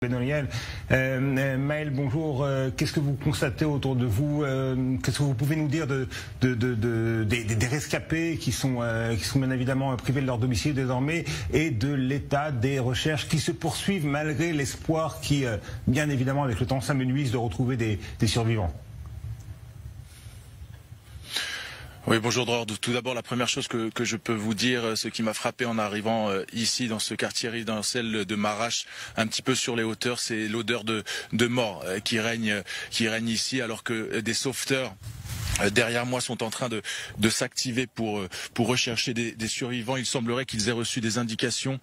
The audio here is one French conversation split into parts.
Benoliel. Maël, bonjour. Qu'est-ce que vous constatez autour de vous? Qu'est-ce que vous pouvez nous dire des rescapés qui sont bien évidemment privés de leur domicile désormais et de l'état des recherches qui se poursuivent malgré l'espoir qui, bien évidemment, avec le temps s'amenuise de retrouver des survivants? Oui, bonjour Dror. Tout d'abord, la première chose que je peux vous dire, ce qui m'a frappé en arrivant ici dans ce quartier résidentiel de Marache, un petit peu sur les hauteurs, c'est l'odeur de mort qui règne ici, alors que des sauveteurs derrière moi sont en train de s'activer pour rechercher des survivants. Il semblerait qu'ils aient reçu des indications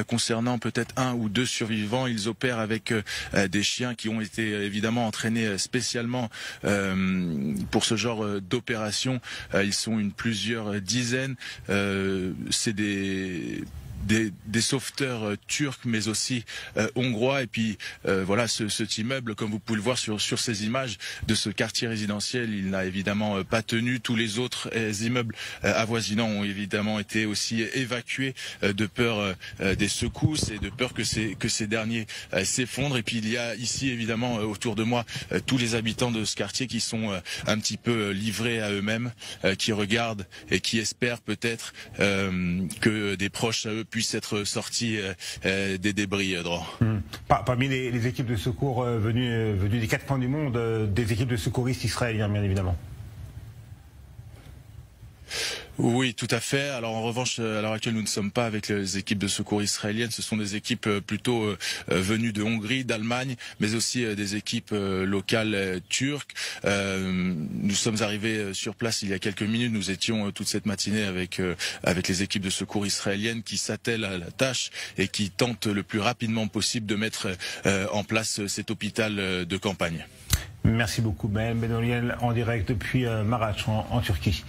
concernant peut-être un ou deux survivants. Ils opèrent avec des chiens qui ont été évidemment entraînés spécialement pour ce genre d'opération. Ils sont plusieurs dizaines. C'est des sauveteurs turcs mais aussi hongrois, et puis voilà, cet immeuble, comme vous pouvez le voir sur ces images de ce quartier résidentiel, il n'a évidemment pas tenu. Tous les autres immeubles avoisinants ont évidemment été aussi évacués de peur des secousses et de peur que ces derniers s'effondrent. Et puis il y a ici évidemment autour de moi tous les habitants de ce quartier qui sont un petit peu livrés à eux-mêmes, qui regardent et qui espèrent peut-être que des proches à eux puissent être sortis des débris. Parmi les équipes de secours venues des quatre coins du monde, des équipes de secouristes israéliens, bien évidemment. Oui, tout à fait. Alors en revanche, à l'heure actuelle, nous ne sommes pas avec les équipes de secours israéliennes. Ce sont des équipes plutôt venues de Hongrie, d'Allemagne, mais aussi des équipes locales turques. Nous sommes arrivés sur place il y a quelques minutes. Nous étions toute cette matinée avec les équipes de secours israéliennes qui s'attellent à la tâche et qui tentent le plus rapidement possible de mettre en place cet hôpital de campagne. Merci beaucoup, Maël Benoliel, en direct depuis Marache, en Turquie.